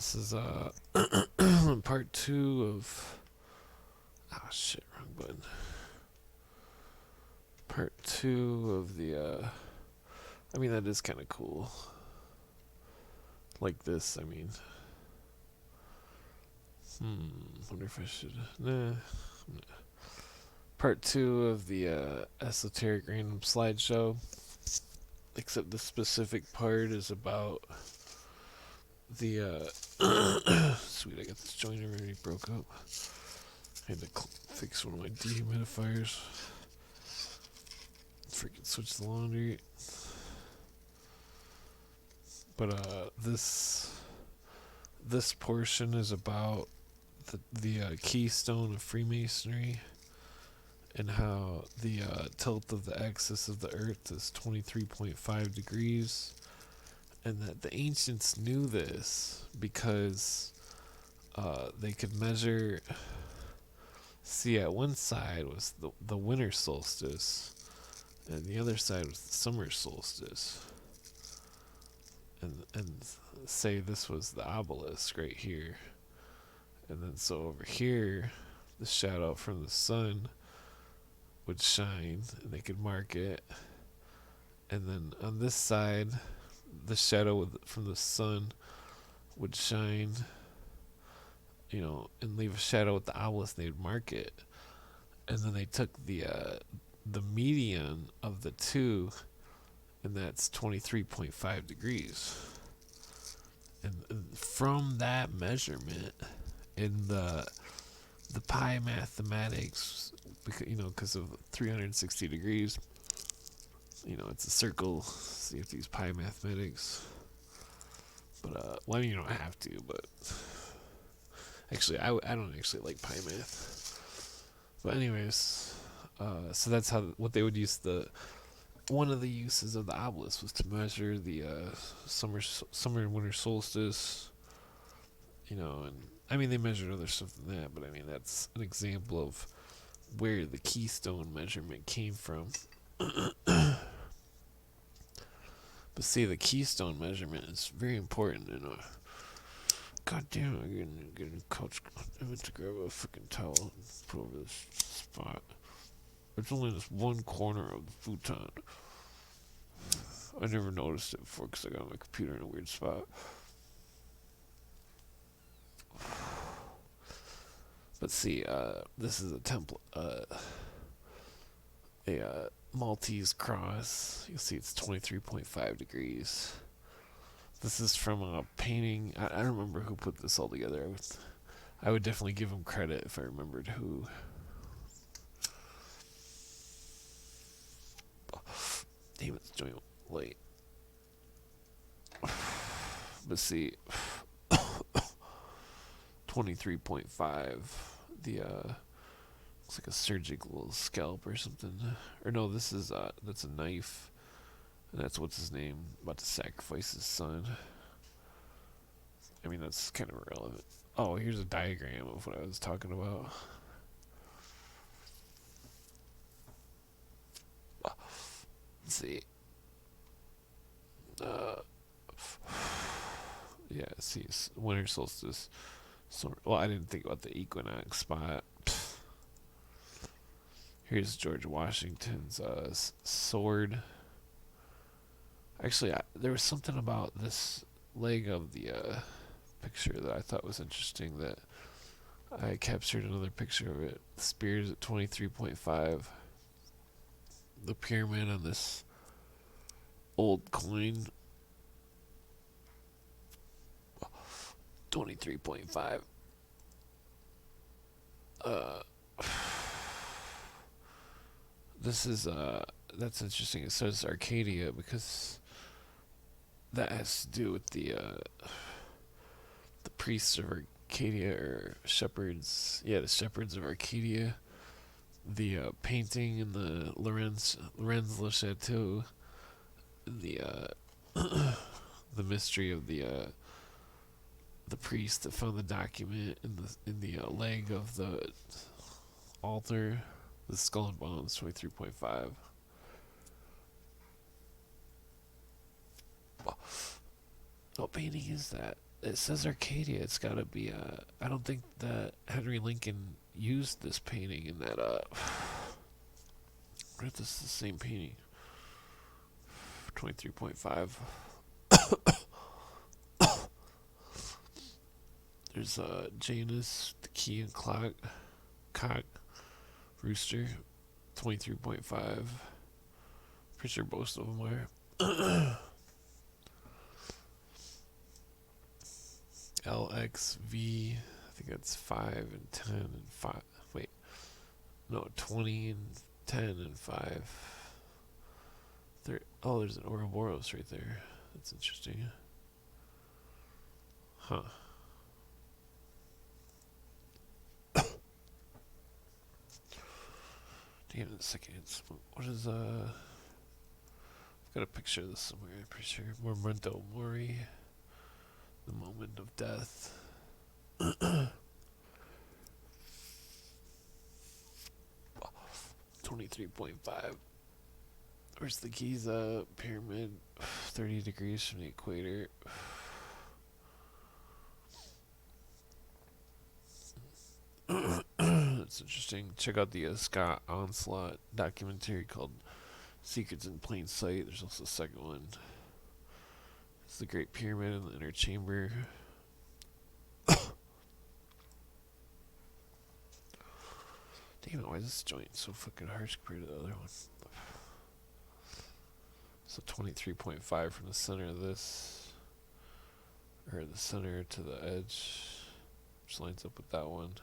This is part two of shit, wrong button. Part two of the I mean that is kind of cool. Like this, I mean. Wonder if I should. Nah. Part two of the esoteric random slideshow. Except the specific part is about the sweet, I got this joint already broke up. I had to fix one of my dehumidifiers. Freaking switch the laundry. But this portion is about the keystone of Freemasonry and how the tilt of the axis of the Earth is 23.5 degrees, and that the ancients knew this because they could measure. See, at one side was the winter solstice, and the other side was the summer solstice. And say this was the obelisk right here, and then so over here, the shadow from the sun would shine, and they could mark it. And then on this side, the shadow from the sun would shine, and leave a shadow with the obelisk. They'd mark it, and then they took the median of the two, and that's 23.5 degrees. And from that measurement, in the pi mathematics, because of 360 degrees, it's a circle. So you have to use pi mathematics. But well, I mean, you don't have to, but actually, I don't actually like pi math. But anyways, so that's what they would use. One of the uses of the obelisk was to measure the summer and winter solstice. And I mean they measured other stuff than that, but I mean that's an example of where the keystone measurement came from. But see, the keystone measurement is very important in a. God damn it, I'm getting a couch. I meant to grab a freaking towel and put over this spot. It's only this one corner of the futon. I never noticed it before because I got my computer in a weird spot. But see, this is a template, a Maltese cross. You'll see it's 23.5 degrees. This is from a painting. I don't remember who put this all together. I would definitely give him credit if I remembered who. Damn, it's joint late. But see, 23.5. The looks like a surgical scalp or something. Or no, that's a knife. And that's what's his name about to sacrifice his son. I mean, that's kind of irrelevant. Oh, here's a diagram of what I was talking about. Let's see. Yeah, see, winter solstice. So, well, I didn't think about the equinox spot. Here's George Washington's sword. Actually, there was something about this leg of the picture that I thought was interesting, that I captured another picture of it. The spear is at 23.5. The pyramid on this old coin, 23.5. This is that's interesting. It says Arcadia because that has to do with the priests of Arcadia, or shepherds. Yeah, the shepherds of Arcadia. The painting in the Lorenz Le Chateau. The the mystery of the priest that found the document in the leg of the altar. The skull and bones, 23.5. What painting is that? It says Arcadia. It's gotta be. I don't think that Henry Lincoln used this painting in that. Or this is the same painting. 23.5. There's Janus, the key and clock, cock, rooster, 23.5. Pretty sure most of them are. LXV, I think that's 5 and 10 and 5. Wait, no, 20 and 10 and 5. Oh, there's an Ouroboros right there. That's interesting. Huh. Damn it, a second. What is, I've got a picture of this somewhere, I'm pretty sure. Memento Mori. The moment of death. 23.5. Where's the Giza pyramid? 30 degrees from the equator. That's interesting. Check out the Scott Onslaught documentary called Secrets in Plain Sight. There's also a second one. It's the Great Pyramid in the inner chamber. Damn it, why is this joint so fucking harsh compared to the other one? So 23.5 from the center of this, or the center to the edge, which lines up with that one.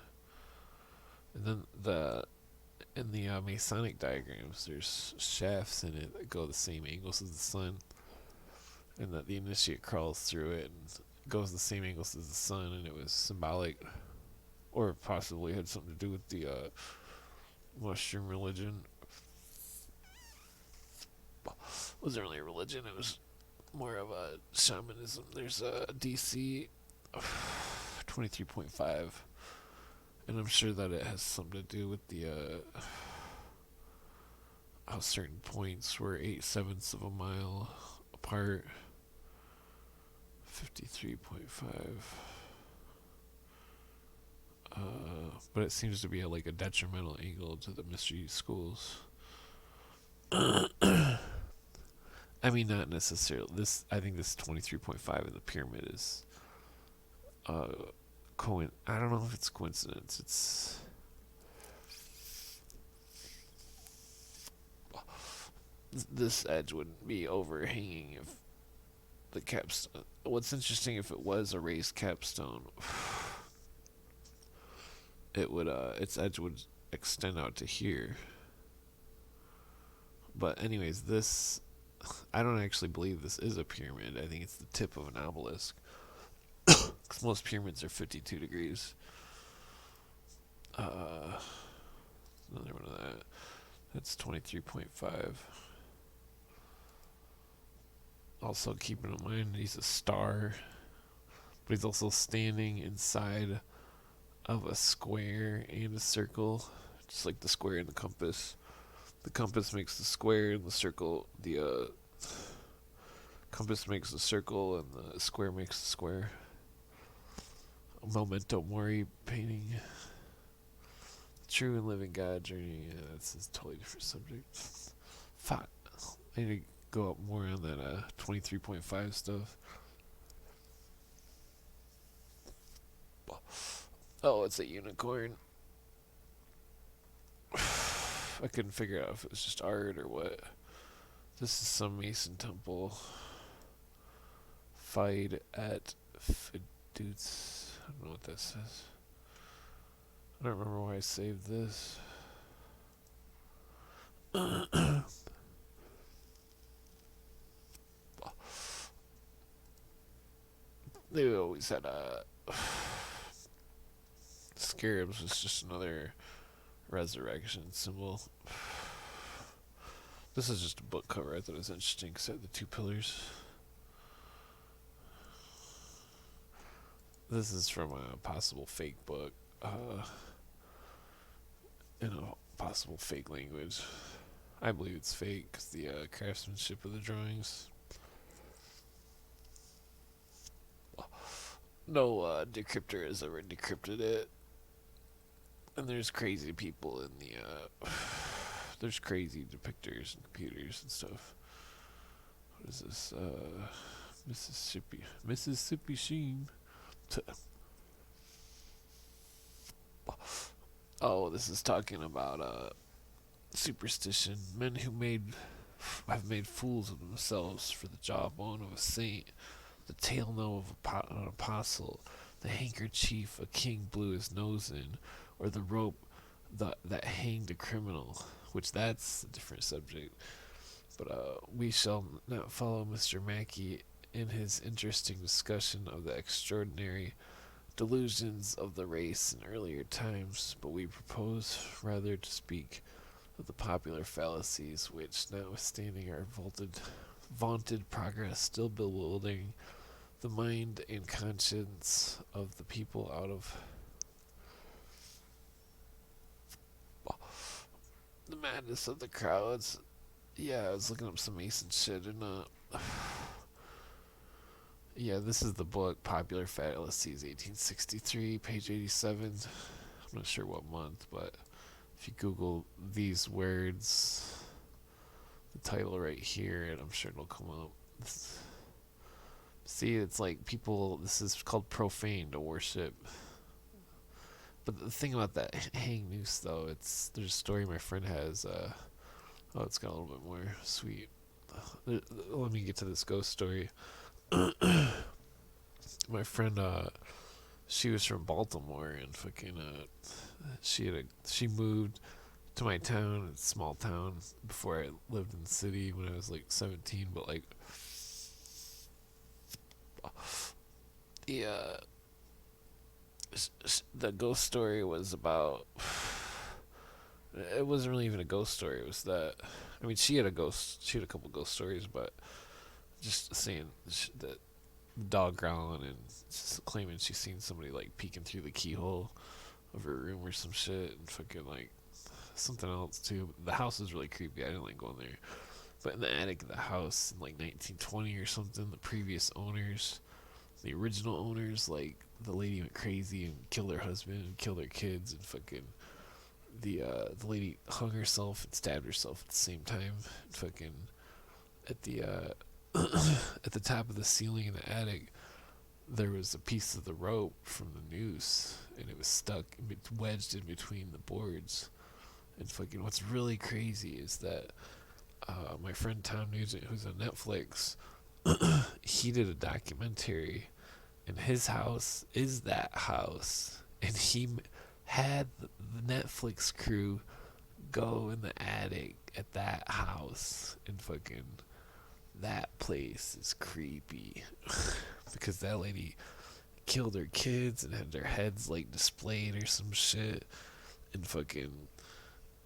And then in the Masonic diagrams, there's shafts in it that go the same angles as the sun, and that the initiate crawls through it and goes the same angles as the sun, and it was symbolic, or possibly had something to do with the mushroom religion. It wasn't really a religion, it was more of a shamanism. There's a DC 23.5, and I'm sure that it has something to do with the how certain points were 8/7 of a mile apart. 53.5. But it seems to be like a detrimental angle to the mystery schools. I mean, not necessarily. I think this 23.5 in the pyramid is I don't know if it's coincidence. It's this edge wouldn't be overhanging if the capstone. What's interesting, if it was a raised capstone, it would its edge would extend out to here. But anyways, this, I don't actually believe this is a pyramid. I think it's the tip of an obelisk. Because most pyramids are 52 degrees. Another one of that. That's 23.5. Also, keeping in mind he's a star, but he's also standing inside of a square and a circle, just like the square and the compass. The compass makes the square, and the circle, the compass makes the circle, and the square makes the square. A Memento Mori painting. True and Living God Journey. Yeah, that's a totally different subject. Fuck. I need to go up more on that 23.5 stuff. Oh, it's a unicorn. I couldn't figure out if it was just art or what. This is some Mason temple. Fide at Fidutes. I don't know what that says. I don't remember why I saved this. They always had scarabs was just another resurrection symbol. This is just a book cover. I thought it was interesting because it had the two pillars. This is from a possible fake book. In a possible fake language. I believe it's fake because the craftsmanship of the drawings. no decryptor has ever decrypted it. And there's crazy people in the there's crazy depictors and computers and stuff. What is this? Mississippi Sheen. Oh, this is talking about superstition. Men who have made fools of themselves for the jawbone of a saint, the tail of an apostle, the handkerchief a king blew his nose in, or the rope that hanged a criminal. Which that's a different subject. But we shall not follow Mr. Mackey in his interesting discussion of the extraordinary delusions of the race in earlier times, but we propose rather to speak of the popular fallacies which, notwithstanding our vaunted progress, still bewildering the mind and conscience of the people out of the madness of the crowds. Yeah, I was looking up some Mason shit and yeah, this is the book Popular Fallacies, 1863, page 87. I'm not sure what month, but if you Google these words, the title right here, and I'm sure it'll come up. See, it's like people. This is called profane to worship. But the thing about that hang noose, though, there's a story my friend has. Oh, it's got a little bit more sweet. Let me get to this ghost story. My friend, she was from Baltimore, and fucking, she moved to my town, it's a small town, before I lived in the city when I was like 17. But like, yeah, the ghost story was about. It wasn't really even a ghost story. It was that. I mean, she had a couple ghost stories, but just saying that dog growling and just claiming she's seen somebody like peeking through the keyhole of her room or some shit, and fucking like something else too. The house was really creepy. I didn't like going there. But in the attic of the house in like 1920 or something, the previous owners, the original owners, like the lady went crazy and killed her husband and killed her kids, and fucking the lady hung herself and stabbed herself at the same time. And fucking at the at the top of the ceiling in the attic, there was a piece of the rope from the noose, and it was stuck, wedged in between the boards. And fucking, what's really crazy is that my friend Tom Nugent, who's on Netflix, he did a documentary, and his house is that house, and he had the Netflix crew go in the attic at that house, and fucking that place is creepy because that lady killed her kids and had their heads like displayed or some shit, and fucking,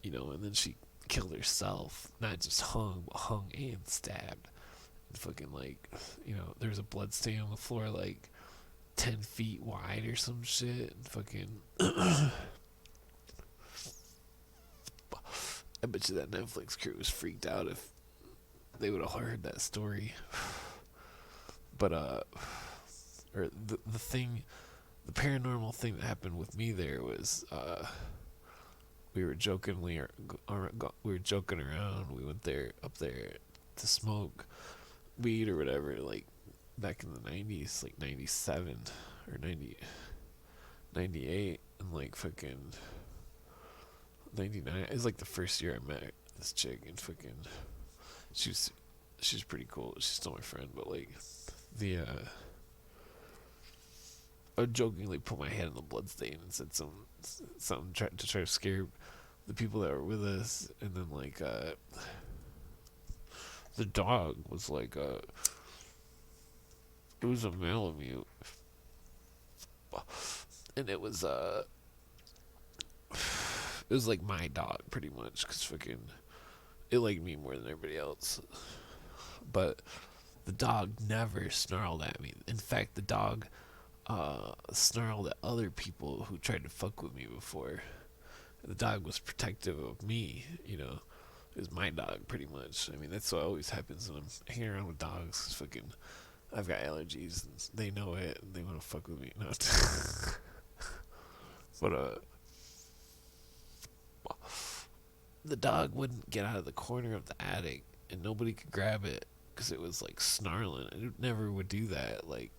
and then she killed herself, not just hung, but hung and stabbed. And fucking like, there's a blood stain on the floor like 10 feet wide or some shit, and fucking I bet you that Netflix crew was freaked out if they would have heard that story. But or the paranormal thing that happened with me there was we were joking around. We went up there to smoke weed or whatever, like back in the 90s, like 97 or 98, and like fucking 99. It was like the first year I met this chick, and fucking she's pretty cool. She's still my friend, but like the I would jokingly put my hand in the blood stain and said something to try to scare the people that were with us, and then like the dog was like it was a Malamute, and it was like my dog pretty much, cause fucking it liked me more than everybody else. But the dog never snarled at me. In fact, the dog snarled at other people who tried to fuck with me before. The dog was protective of me, It was my dog, pretty much. I mean, that's what always happens when I'm hanging around with dogs. Fucking, I've got allergies, and they know it, and they want to fuck with me. No, but the dog wouldn't get out of the corner of the attic, and nobody could grab it because it was like snarling. It never would do that. Like,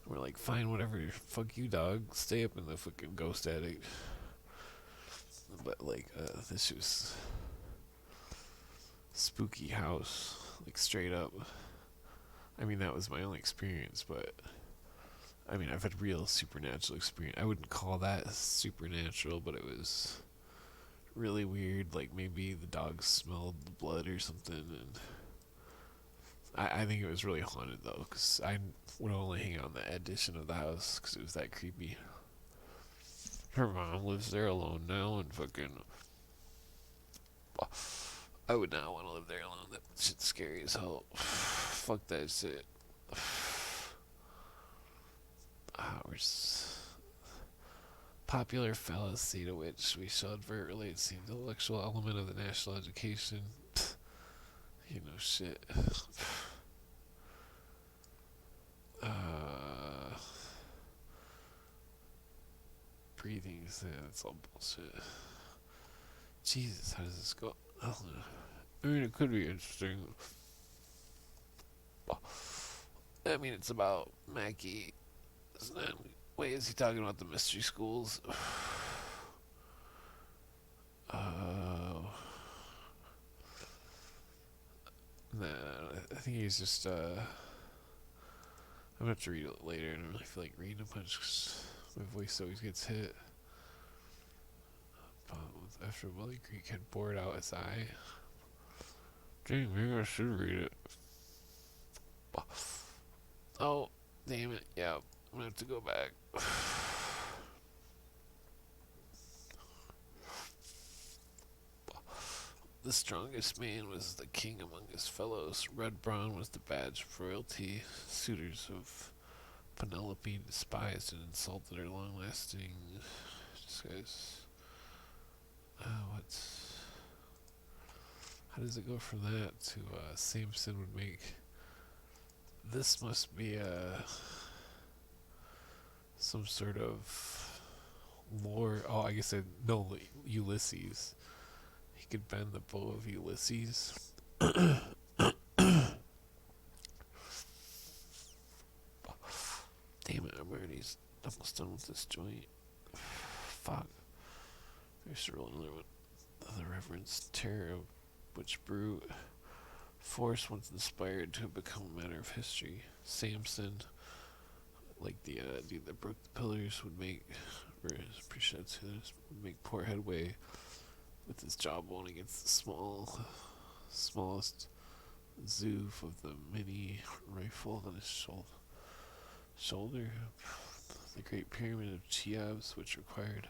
we're like, fine, whatever. Fuck you, dog. Stay up in the fucking ghost attic. But like, this was spooky house, like straight up. I mean, that was my only experience, but I mean, I've had real supernatural experience. I wouldn't call that supernatural, but it was really weird. Like maybe the dog smelled the blood or something, and I think it was really haunted though, because I would only hang out in the addition of the house because it was that creepy. Her mom lives there alone now, and fucking, I would not want to live there alone. That shit's scary as hell. Fuck that shit. Where's popular fallacy to which we shall advert relates to the intellectual element of the national education. You know, shit. Breathing, yeah, that's all bullshit. Jesus, how does this go? I don't know. I mean, it could be interesting. I mean, it's about Mackie, isn't it? Wait, is he talking about the mystery schools? Nah, I think he's just, I'm gonna have to read it later. I don't really feel like reading a bunch because my voice always gets hit. After Willie Creek had bored out his eye. Dang, maybe I should read it. Oh, damn it. Yeah, I'm gonna have to go back. The strongest man was the king among his fellows. Red Brawn was the badge of royalty. Suitors of Penelope despised and insulted her long-lasting disguise. What's... How does it go from that to Samson would make... This must be some sort of lore... Oh, I guess I know Ulysses. He could bend the bow of Ulysses. Damn it, I'm already almost done with this joint. Fuck. There's to roll another one. The Reverend's terror of which brute force once inspired to have become a matter of history. Samson, like the dude that broke the pillars, would make, or would make poor headway with his jawbone against the smallest zoof of the mini rifle on his shoulder. The Great Pyramid of Cheops, which required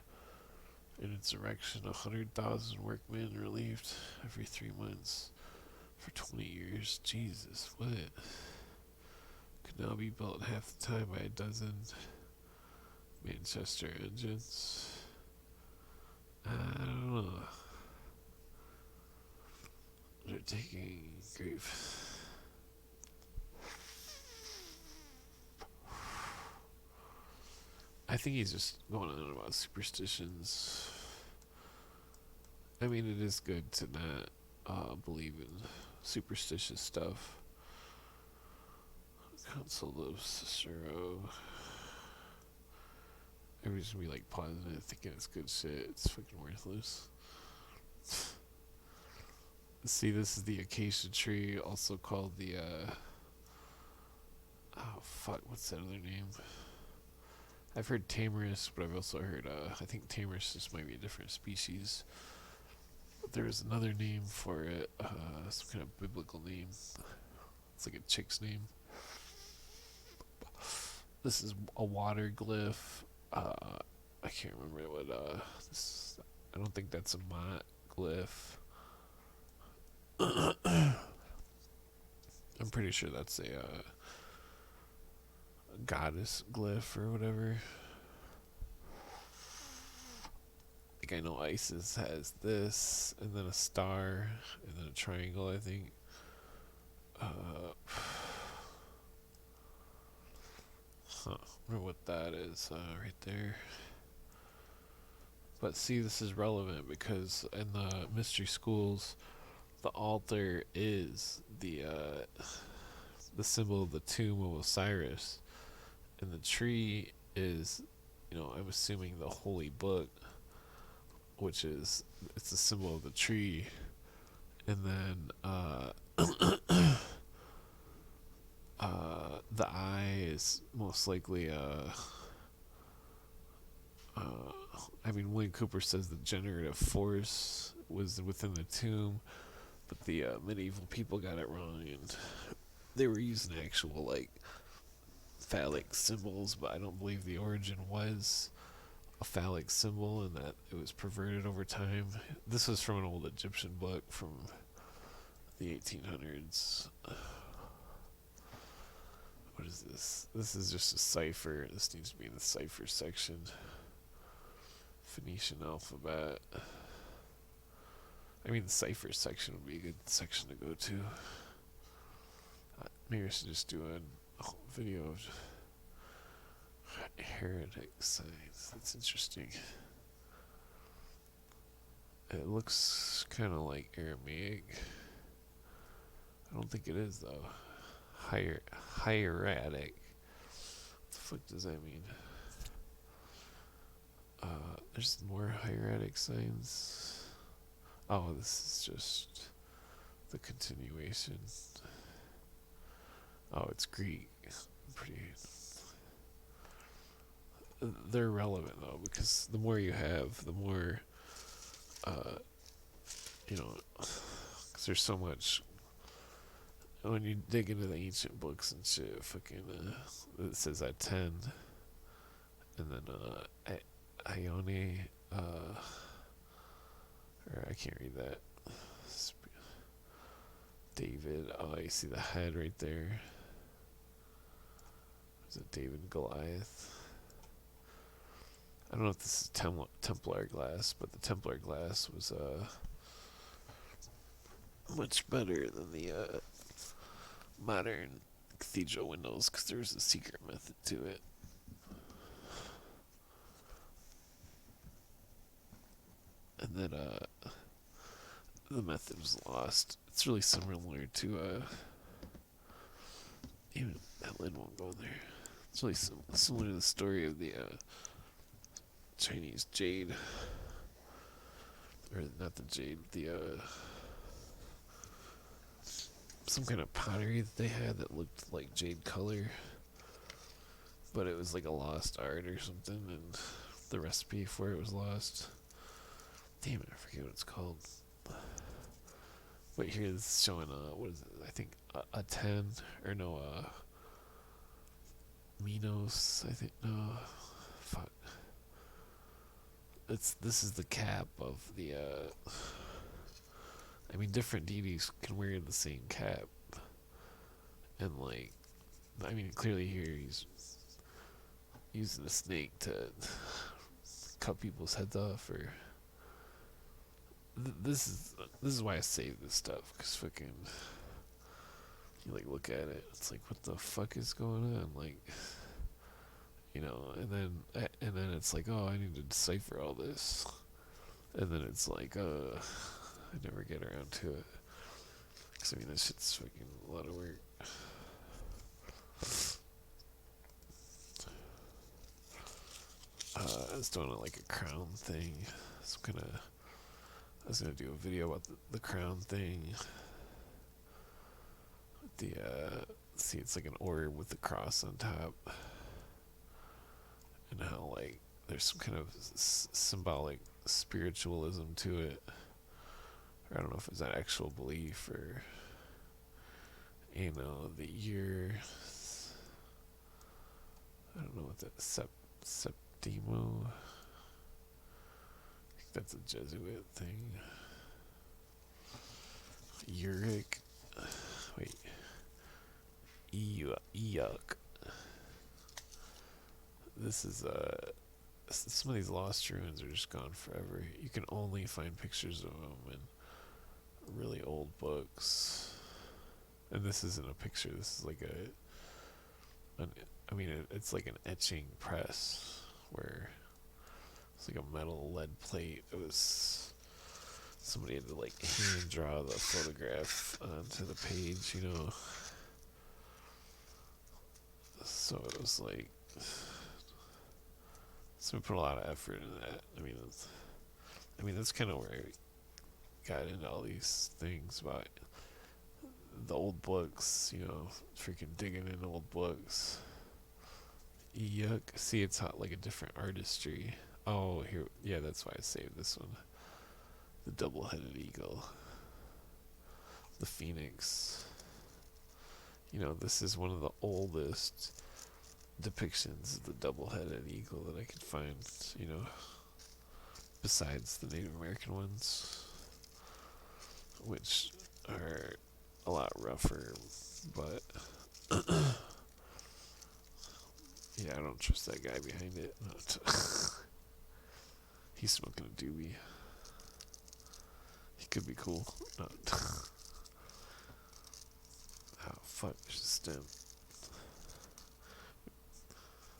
in its erection 100,000 workmen relieved every 3 months for 20 years. Jesus, what? Could now be built in half the time by a dozen Manchester engines. I don't know. They're taking grief. I think he's just going on about superstitions. I mean, it is good to not believe in superstitious stuff. Council of Cicero. Everybody's gonna be like pausing it, thinking it's good shit. It's fucking worthless. See, this is the acacia tree, also called the, oh fuck, what's that other name? I've heard tamarisk, but I've also heard, I think tamarisk just might be a different species. But there's another name for it, some kind of biblical name. It's like a chick's name. This is a water glyph. I can't remember what, this, I don't think that's a mott glyph. I'm pretty sure that's a goddess glyph or whatever. Like I know Isis has this, and then a star, and then a triangle. I think. Huh. I wonder what that is right there. But see, this is relevant because in the mystery schools, the altar is the symbol of the tomb of Osiris, and the tree is, I'm assuming the holy book, which is it's the symbol of the tree, and then the eye is most likely William Cooper says the generative force was within the tomb, but the medieval people got it wrong, and they were using actual like phallic symbols, but I don't believe the origin was a phallic symbol and that it was perverted over time. This was from an old Egyptian book from the 1800s. What is this? This is just a cipher. This needs to be in the cipher section. Phoenician alphabet. The cipher section would be a good section to go to. Maybe I should just do a whole video of heretic signs. That's interesting. It looks kind of like Aramaic. I don't think it is though. Hieratic. What the fuck does that mean? There's more hieratic signs. Oh, this is just the continuation. Oh, it's Greek. Pretty. They're relevant though, because the more you have, the more, because there's so much. When you dig into the ancient books and shit, fucking, it says at 10, and then Ione, or I can't read that. David, oh, you see the head right there. Is it David and Goliath? I don't know if this is Templar glass, but the Templar glass was much better than the modern cathedral windows because there's a secret method to it. And then the method was lost. It's really similar to even that lid won't go in there. It's really similar to the story of the Chinese jade, or not the jade, the some kind of pottery that they had that looked like jade color, but it was like a lost art or something, and the recipe for it was lost. Damn it, I forget what it's called. But here it's showing what is it? I think a 10 or no Minos. I think no. Fuck. This is the cap of the different deities can wear the same cap, and like, clearly here he's using a snake to cut people's heads off, or this is why I save this stuff, because fucking you like look at it, it's like, what the fuck is going on, like, and then it's like, oh, I need to decipher all this, and then it's like, I never get around to it, because this shit's fucking a lot of work. I was doing like a crown thing, I was gonna do a video about the crown thing. The see, it's like an orb with the cross on top, and how like there's some kind of symbolic spiritualism to it. Or I don't know if it's an actual belief, or the year. I don't know what that Septimo. I think that's a Jesuit thing. Uric. Wait. Euk. This is some of these lost ruins are just gone forever. You can only find pictures of them in really old books. And this isn't a picture. This is like I mean, it's like an etching press where it's like a metal lead plate. It was somebody had to like hand draw the photograph onto the page, you know. So it was like, so we put a lot of effort into that. I mean that's kind of where I got into all these things about the old books, you know, freaking digging in old books. Yuck. See, it's hot, like a different artistry. Oh, here, yeah, that's why I saved this one. The double-headed eagle, the phoenix. You know, this is one of the oldest depictions of the double-headed eagle that I could find. You know, besides the Native American ones, which are a lot rougher, but yeah, I don't trust that guy behind it. He's smoking a doobie. He could be cool. Not. Oh fuck, there's a stem.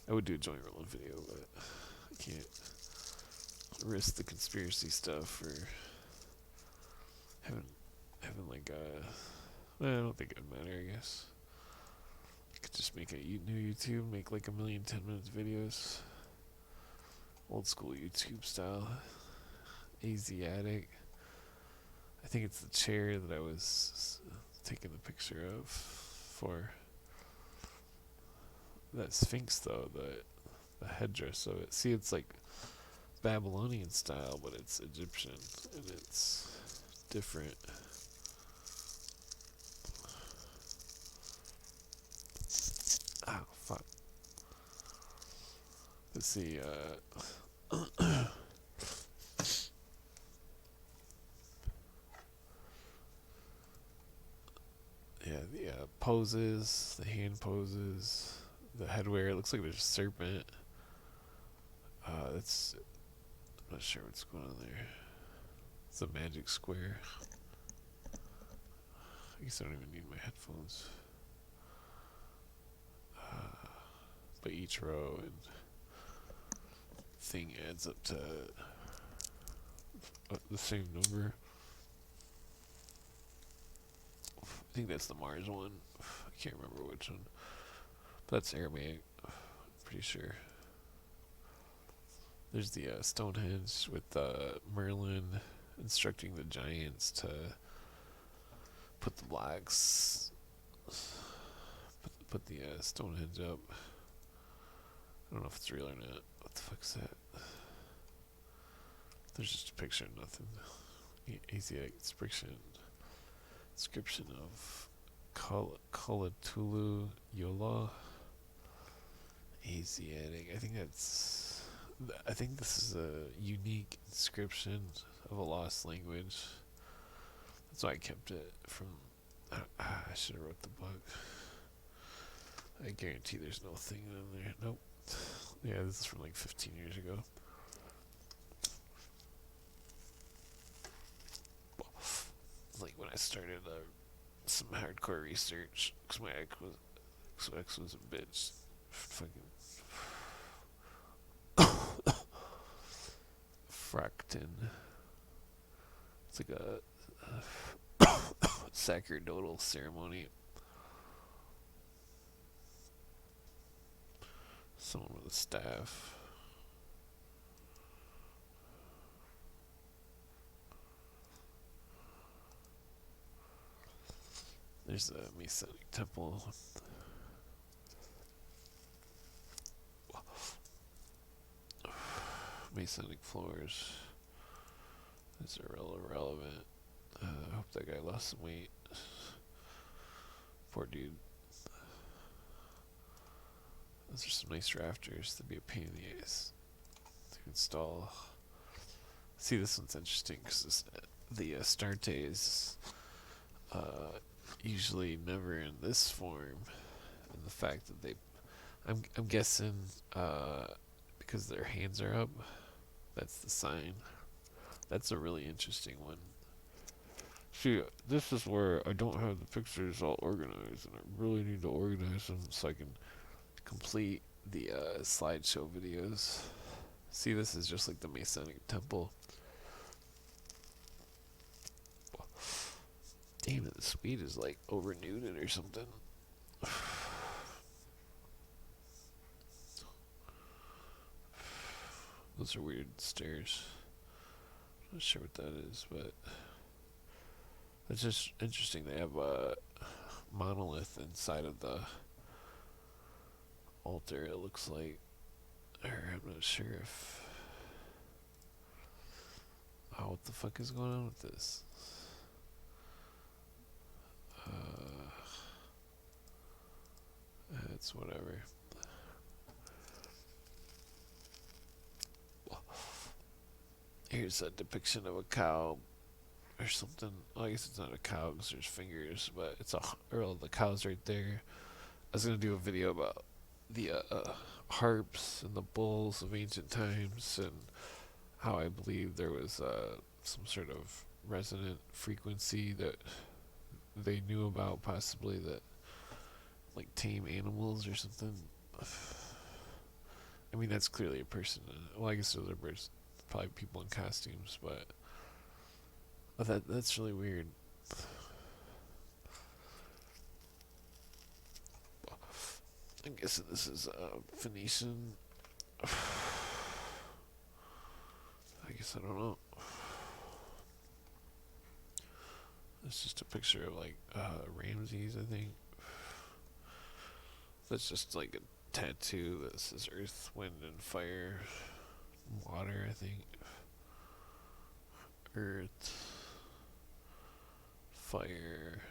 I would do a joint rolling video, but I can't risk the conspiracy stuff or having like well, I don't think it would matter, I guess. I could just make a new YouTube, make like 1,000,000 10-minute videos. Old school YouTube style. Asiatic. I think it's the chair that I was taking the picture of for that Sphinx, though, the headdress of it. See, it's like Babylonian style, but it's Egyptian, and it's different. Oh, fuck. Let's see, yeah, the poses, the hand poses, the headwear. It looks like there's a serpent. That's, I'm not sure what's going on there. It's a magic square. I guess I don't even need my headphones. But each row and thing adds up to the same number. I think that's the Mars one. I can't remember which one. But that's Aramaic. Pretty sure. There's the Stonehenge with Merlin instructing the giants to put the blocks, put the Stonehenge up. I don't know if it's real or not. What the fuck's that? There's just a picture of nothing. Asiatic inscription of Kalatulu Yola. Asiatic. I think this is a unique inscription of a lost language. That's why I kept it from. I should have wrote the book. I guarantee there's no thing in there. Nope. Yeah, this is from like 15 years ago. Like when I started some hardcore research, because my ex was a bitch. Fucking Fracton. It's like a sacerdotal ceremony. Someone with a staff. There's a Masonic temple. Masonic floors. These are irrelevant. I hope that guy lost some weight. Poor dude. Those are some nice rafters. That'd be a pain in the ass to install. See, this one's interesting because the Astarte is usually never in this form, and the fact that I'm guessing because their hands are up, that's the sign. That's a really interesting one. See, this is where I don't have the pictures all organized, and I really need to organize them so I can complete the slideshow videos. See, this is just like the Masonic temple. Damn it, the Swede is like over nuded or something. Those are weird stairs. Not sure what that is, but it's just interesting. They have a monolith inside of the altar, it looks like. Or I'm not sure if... Oh, what the fuck is going on with this? It's whatever. Here's a depiction of a cow or something. Well, I guess it's not a cow because there's fingers, but it's a... Or the cow's right there. I was going to do a video about the harps and the bulls of ancient times and how I believe there was some sort of resonant frequency that they knew about, possibly, that like tame animals or something. I mean, that's clearly a person. Well, I guess those are birds, probably people in costumes, but that's really weird. I'm guessing this is Phoenician. I guess I don't know. It's just a picture of like Ramses, I think. That's just like a tattoo that says earth, wind, and fire. Water, I think. Earth, fire,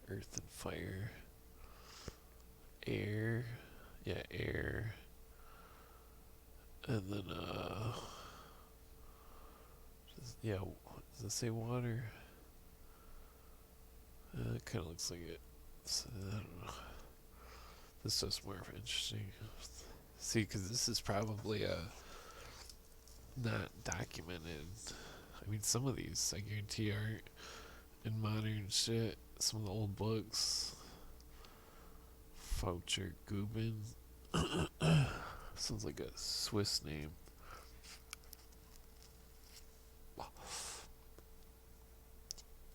earth and fire. Air, yeah, air. And then, yeah, does it say water? It kind of looks like it. I don't know. This stuff's more interesting. See, because this is probably not documented. I mean, some of these, I guarantee, aren't in modern shit. Some of the old books. Foucher Gubin. Sounds like a Swiss name.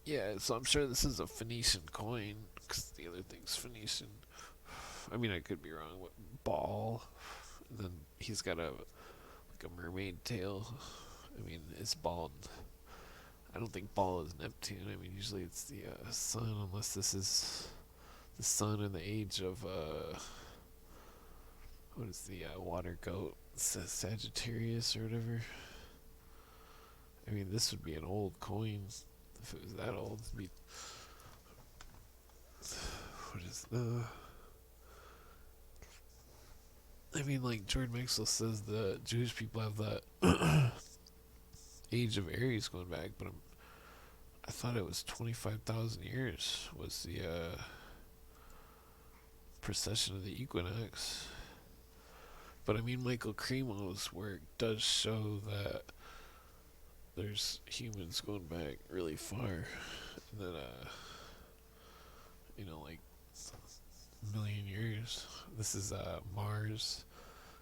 Yeah, so I'm sure this is a Phoenician coin, because the other thing's Phoenician. I mean, I could be wrong. What, ball? And then he's got a mermaid tail. I mean, it's bald. I don't think ball is Neptune. I mean, usually it's the sun, unless this is the sun in the age of what is the water goat? Sagittarius or whatever. I mean, this would be an old coin. If it was that old, it'd be... What is the... I mean, like George Maxwell says, the Jewish people have the age of Aries going back, but I thought it was 25,000 years was the precession of the equinox. But I mean, Michael Cremo's work does show that there's humans going back really far. And that, you know, like a million years. This is Mars.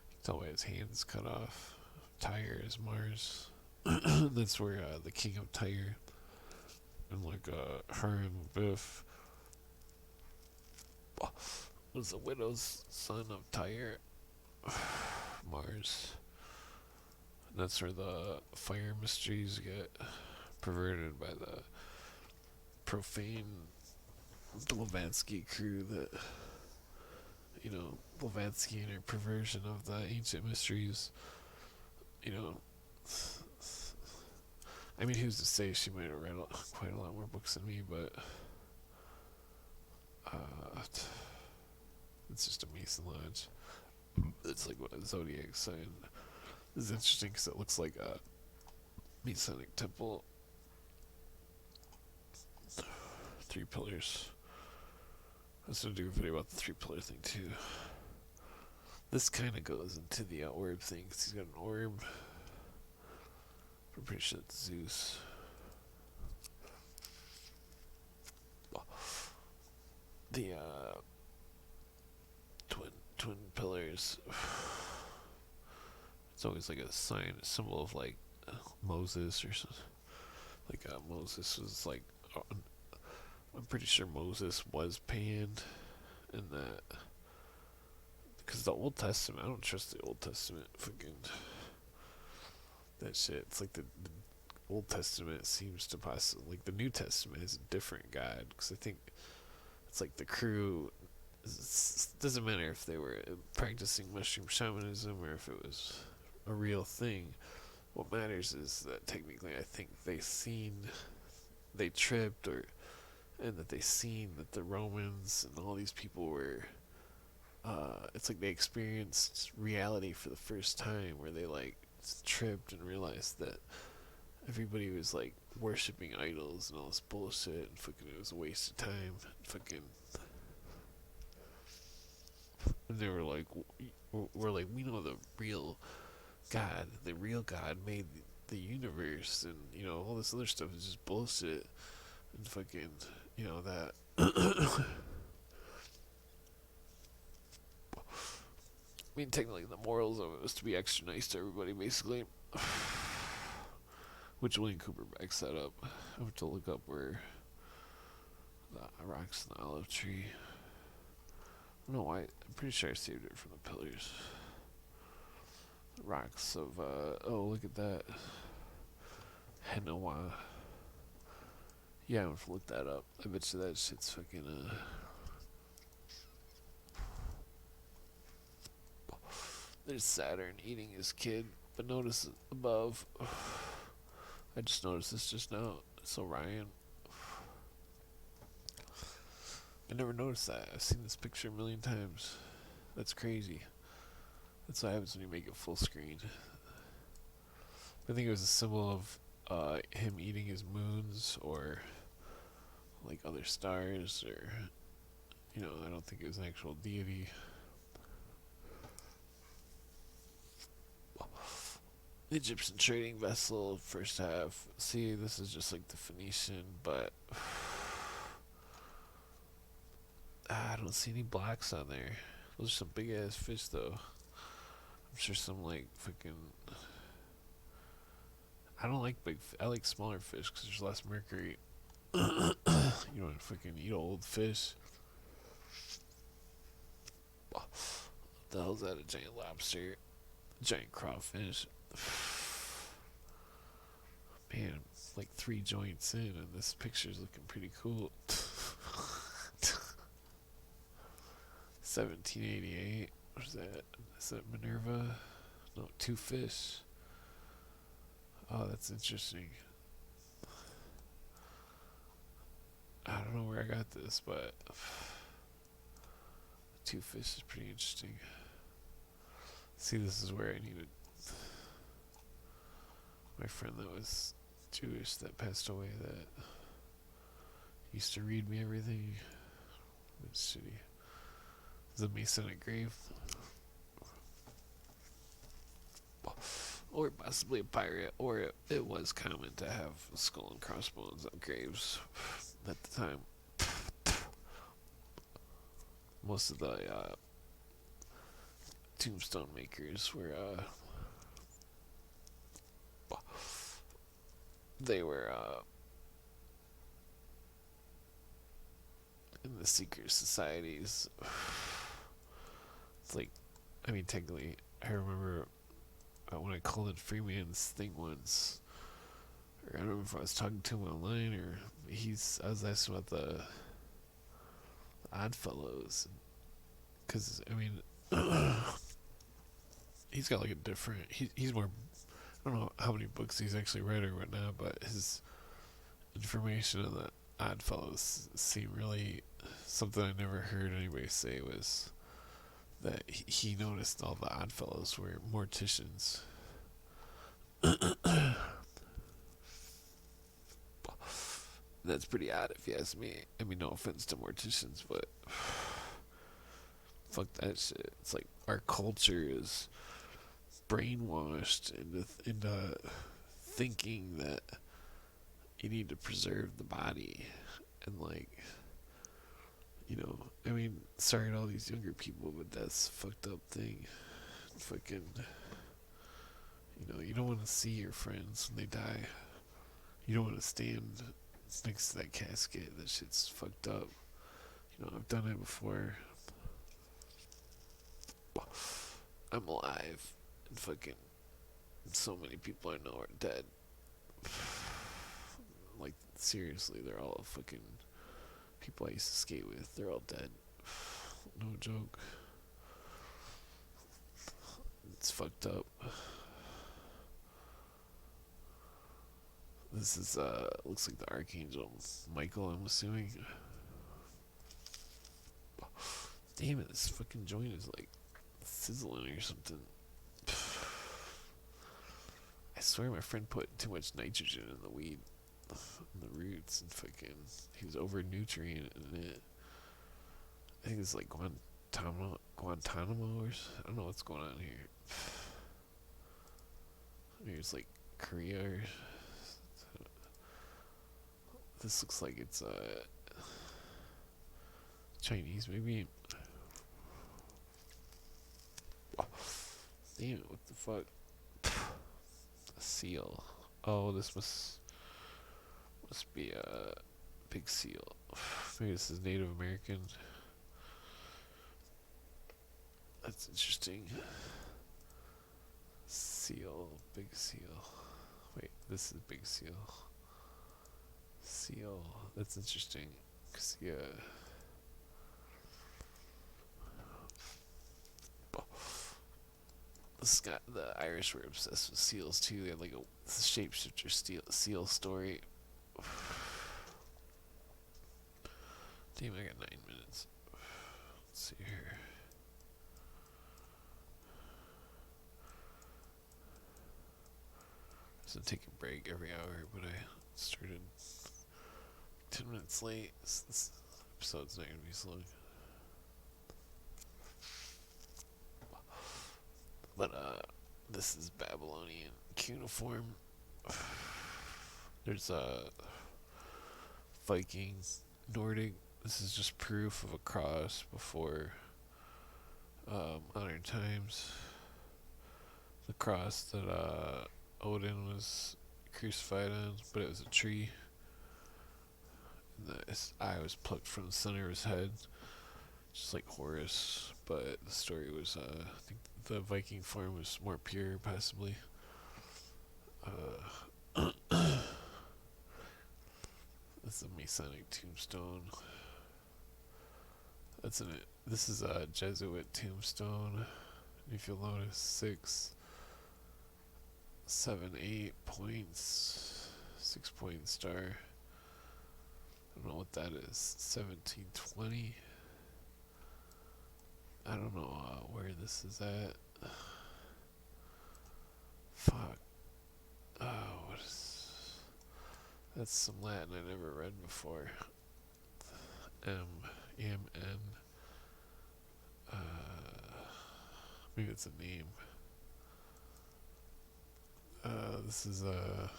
You can tell by his hands cut off. Tyre is Mars. That's where the king of Tyre and like Hiram Biff was the widow's son of Tyre. Mars. And that's where the fire mysteries get perverted by the profane Blavatsky crew that, you know, Blavatsky and her perversion of the ancient mysteries, you know. I mean, who's to say she might have read quite a lot more books than me, but it's just a Mason Lodge. It's like what a zodiac sign. This is interesting because it looks like a Masonic temple. 3 pillars. I was going to do a video about the 3-pillar thing too. This kind of goes into the orb thing because he's got an orb. I'm pretty sure it's Zeus. The twin pillars. It's always like a sign, a symbol of like Moses or something. Like Moses was like, I'm pretty sure Moses was panned, and that because the Old Testament, I don't trust the Old Testament. Fucking that shit. It's like the Old Testament seems to possibly like the New Testament is a different God because I think it's like the crew. It doesn't matter if they were practicing mushroom shamanism or if it was a real thing. What matters is that technically, I think they tripped, or and that they seen that the Romans and all these people were. It's like they experienced reality for the first time, where they like tripped and realized that everybody was like worshiping idols and all this bullshit, and fucking it was a waste of time. Fucking, and they were like, we're like, we know the real God. The real God made the universe, and all this other stuff is just bullshit. And fucking, that. I mean, technically, the morals of it was to be extra nice to everybody, basically. Which William Cooper backs that up. I have to look up where the rocks in the olive tree. I don't know why. I'm pretty sure I saved it from the pillars. The rocks of, oh, look at that. Henawa. Yeah, I'm gonna look that up. I bet you that shit's fucking, There's Saturn eating his kid, but notice above. I just noticed this just now. It's Orion. I never noticed that. I've seen this picture a million times. That's crazy. That's what happens when you make it full screen. I think it was a symbol of him eating his moons, or like other stars, or I don't think it was an actual deity. The Egyptian trading vessel, first half. See, this is just like the Phoenician, but I don't see any blacks on there. Those are some big ass fish, though. I'm sure some like fucking. I don't like I like smaller fish because there's less mercury. You don't fucking eat old fish. What the hell's that? A giant lobster? Giant crawfish? Man, like 3 joints in, and this picture's looking pretty cool. 1788. What's that? Is that Minerva? No, 2 fish. Oh, that's interesting. I don't know where I got this, but 2 fish is pretty interesting. See, this is where I needed my friend that was Jewish that passed away, that used to read me everything. It's shitty. It's a Masonic grave. Or possibly a pirate, or it was common to have skull and crossbones on graves at the time. Most of the tombstone makers were they were in the secret societies. It's like, I mean, technically, I remember when I called it Freeman's thing once, or I don't remember if I was talking to him online, or I was asking about the Odd Fellows, because I mean, he's got like a different. He's more. I don't know how many books he's actually read or whatnot, but his information on the Odd Fellows seemed really something I never heard anybody say, was that he noticed all the Odd Fellows were morticians. That's pretty odd if you ask me. I mean, no offense to morticians, but fuck that shit. It's like our culture is brainwashed into thinking that you need to preserve the body, and like, I mean, sorry to all these younger people, but that's a fucked up thing. Fucking, you don't want to see your friends when they die. You don't want to stand next to that casket. That shit's fucked up. I've done it before. I'm alive, and fucking so many people I know are dead. Like, seriously, they're all fucking people I used to skate with. They're all dead. No joke. It's fucked up. This is looks like the Archangel Michael, I'm assuming. Damn it, this fucking joint is like sizzling or something. I swear my friend put too much nitrogen in the weed, in the roots, and fucking he was over nutrient in it. I think it's like Guantanamo or I don't know what's going on here. Maybe it's like Korea or this looks like it's Chinese maybe. Oh, damn it, what the fuck? A seal. Oh, this must be a big seal. Maybe this is Native American. That's interesting. Seal, big seal. Wait, this is big seal. Seal. That's interesting. Cause yeah. The Irish were obsessed with seals too. They had like a shapeshifter seal story. Damn, I got 9 minutes. Let's see here. So take a break every hour, but I started 10 minutes late. So this episode's not gonna be so long. But this is Babylonian cuneiform. There's Vikings, Nordic. This is just proof of a cross before modern times. The cross that Odin was crucified on, but it was a tree. And his eye was plucked from the center of his head, just like Horus. But the story was, I think the Viking form was more pure, possibly. This is a Masonic tombstone. That's in it. This is a Jesuit tombstone. If you'll notice, 6, 7, 8 points, 6-point star. I don't know what that is. 1720. I don't know where this is at. Fuck. Oh, what is? That's some Latin I never read before. M N. Maybe it's a name. This is a.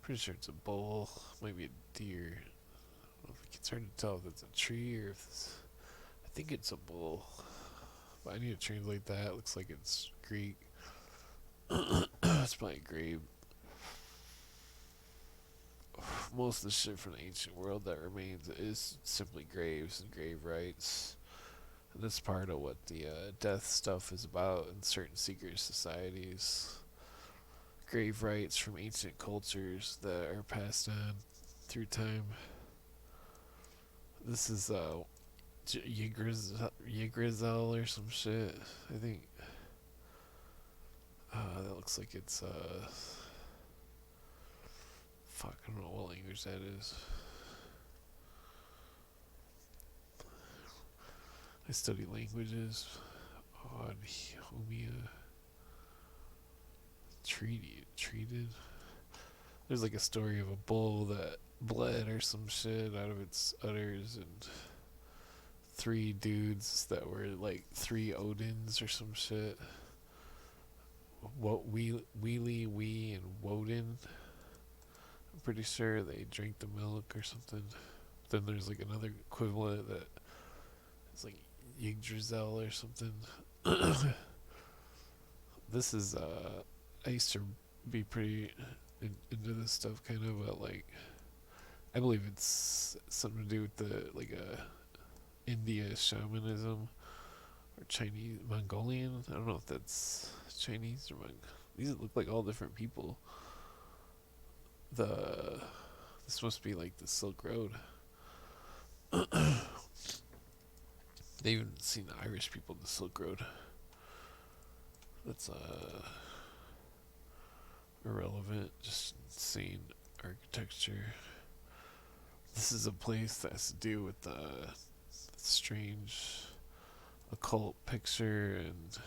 Pretty sure it's a bull. Might be a deer. I don't think it's hard to tell if it's a tree or if it's. I think it's a bull. But I need to translate that. Looks like it's Greek. It's probably a grave. Most of the shit from the ancient world that remains is simply graves and grave rites. And that's part of what the death stuff is about in certain secret societies. Grave rites from ancient cultures that are passed on through time. This is Yggdrasil or some shit, I think. That looks like it's fuck, I don't know what language that is. I study languages. Homia. Treated. There's like a story of a bull that bled or some shit out of its udders, and 3 dudes that were like 3 Odins or some shit. Wheelie, Wee, and Woden. I'm pretty sure they drank the milk or something. then there's like another equivalent that is like Yggdrasil or something. This is I used to be pretty into this stuff kind of, but like I believe it's something to do with the like India shamanism or Chinese Mongolian. I don't know if that's Chinese or these look like all different people. The This must be like the Silk Road. They even seen the Irish people in the Silk Road. That's irrelevant. Just insane architecture. This is a place that has to do with the strange occult picture and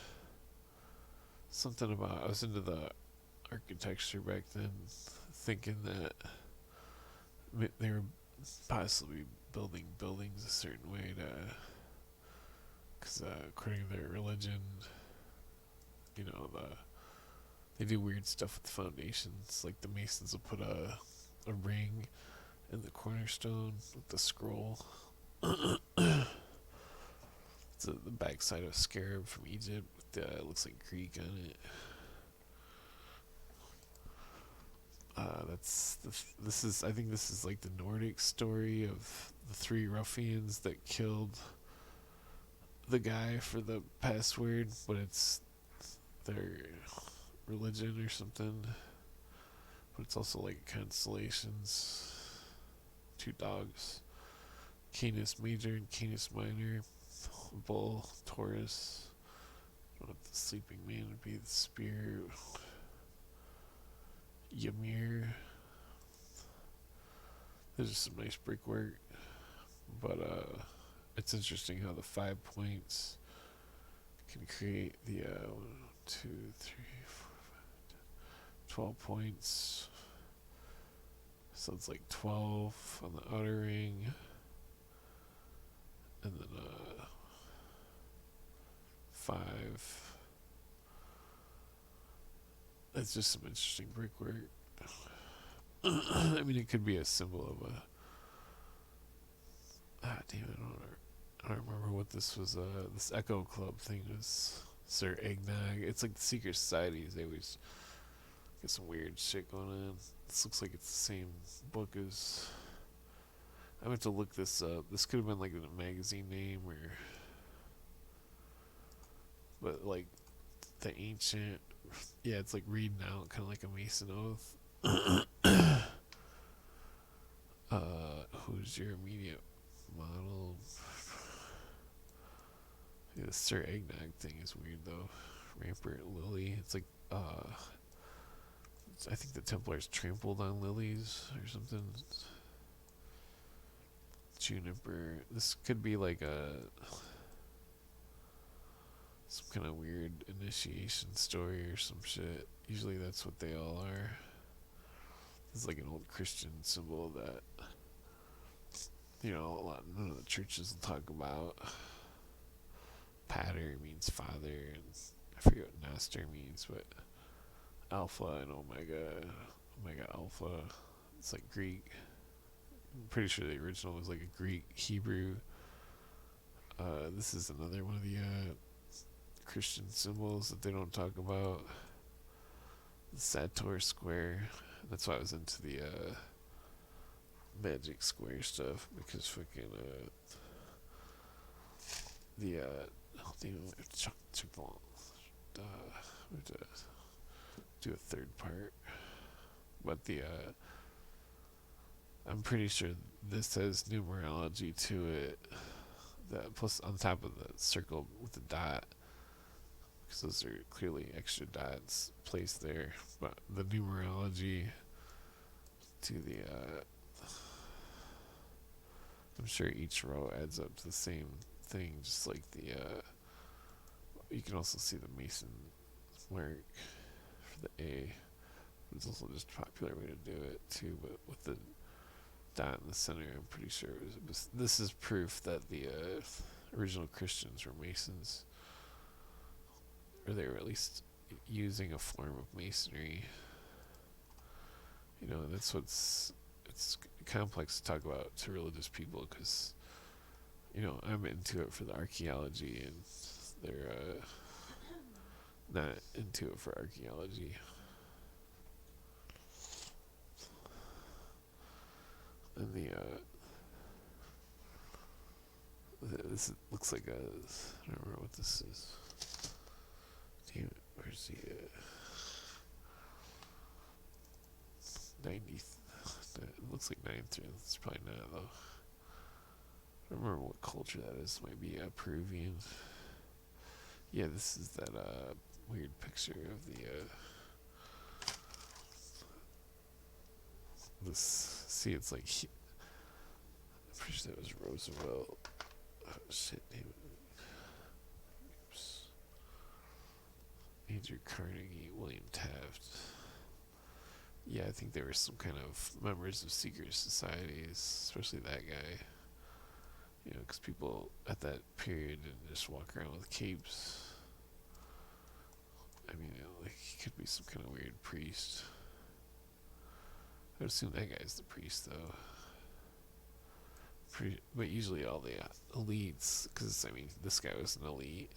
something about. I was into the architecture back then, thinking that they were possibly building buildings a certain way to, because according to their religion, you know, they do weird stuff with the foundations. Like the masons will put a ring in the cornerstone with the scroll. It's the backside of a scarab from Egypt. With it looks like Greek on it. This is, I think this is like the Nordic story of the three ruffians that killed the guy for the password, but it's their religion or something. But it's also like constellations. Two dogs. Canis Major and Canis Minor. Bull, Taurus. I don't know if the sleeping man would be the spear. Ymir. There's just some nice brickwork. But it's interesting how the 5 points can create the 1, 2, 3, 4, 5, 12 points. So it's like 12 on the outer ring. And then 5. It's just some interesting brickwork. I mean, it could be a symbol of a. Damn it! I don't remember what this was. This Echo Club thing was Sir Eggnog. It's like the secret societies. They always get some weird shit going on. This looks like it's the same book as. I went to look this up. This could have been like a magazine name or. But like the ancient. Yeah, it's like reading out, kind of like a Mason oath. Who's your immediate model? Yeah, the Sir Eggnog thing is weird though. Rampart Lily. It's like I think the Templars trampled on lilies or something. Juniper. This could be like some kind of weird initiation story or some shit. Usually that's what they all are. It's like an old Christian symbol that, you know, none of the churches will talk about. Pater means father, and I forget what Noster means, but Alpha and Omega Alpha. It's like Greek. I'm pretty sure the original was like a Greek Hebrew. This is another one of the Christian symbols that they don't talk about. The Sator Square. That's why I was into the Magic Square stuff, because fucking the oh damn, we have to check the long. We have to do a third part, but the I'm pretty sure this has numerology to it. That plus on top of the circle with the dot, because those are clearly extra dots placed there. But the numerology to the I'm sure each row adds up to the same thing, just like the you can also see the Mason mark for the A. It's also just a popular way to do it too, but with the dot in the center, I'm pretty sure it was this is proof that the original Christians were Masons, or they were at least using a form of Masonry. You know, that's what's it's complex to talk about to religious people because, I'm into it for the archaeology, and they're not into it for archaeology. And this looks like I don't remember what this is. Damn it, where's the 90th? It looks like 9th. It's probably not though. I don't remember what culture that is. Might be Peruvian. Yeah, this is that weird picture of the this. See, it's like I'm pretty sure that was Roosevelt. Oh shit, damn it. Oops. Andrew Carnegie, William Taft. Yeah, I think there were some kind of members of secret societies, especially that guy. Because people at that period didn't just walk around with capes. I mean, like, he could be some kind of weird priest. I would assume that guy's the priest, though. But usually all the elites, because, I mean, this guy was an elite.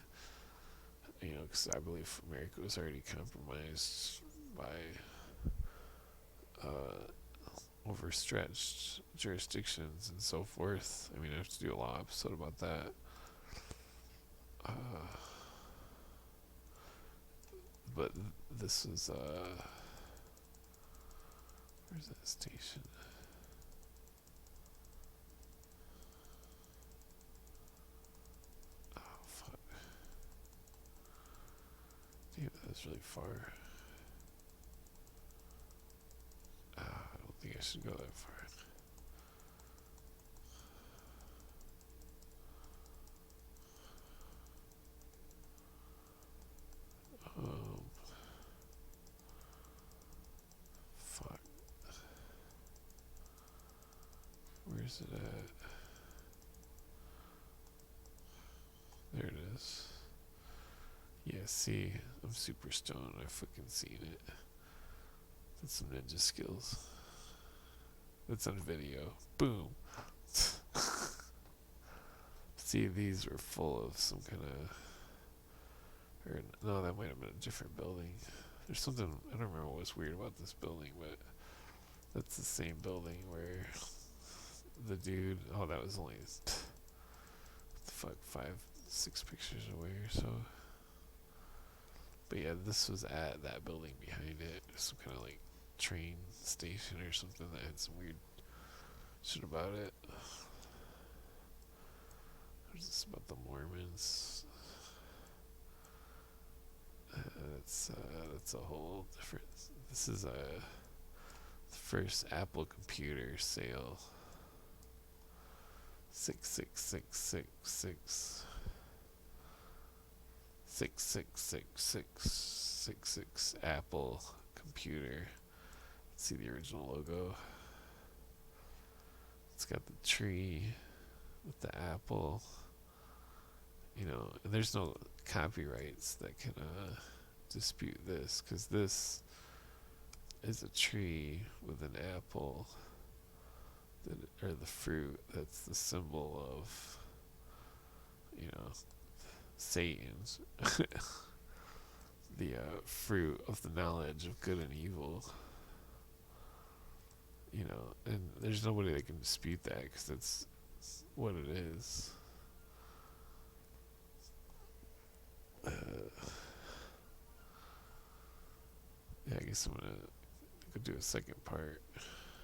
Because I believe America was already compromised by overstretched jurisdictions and so forth. I mean, I have to do a long episode about that. But this is where's that station? Oh fuck! Damn, that's really far. I don't think I should go that far. Fuck. Where's it at? There it is. Yeah, see, I'm super stoned. I've fucking seen it. That's some ninja skills. That's on video. Boom. See, these were full of some kind of. Or, no, that might have been a different building. There's something. I don't remember what was weird about this building, but that's the same building where the dude. Oh, that was only. What the fuck, 5-6 pictures away or so. But yeah, this was at that building behind it. Some kind of like train station or something that had some weird shit about it. What's this about the Mormons? That's a whole different. This is the first Apple computer sale. 66666. 66666 Apple computer. Let's see the original logo. It's got the tree with the apple. And there's no copyrights that can dispute this, because this is a tree with an apple, or the fruit that's the symbol of, Satan's, the fruit of the knowledge of good and evil. And there's nobody that can dispute that, because that's what it is. Yeah, I guess I'm gonna go do a second part.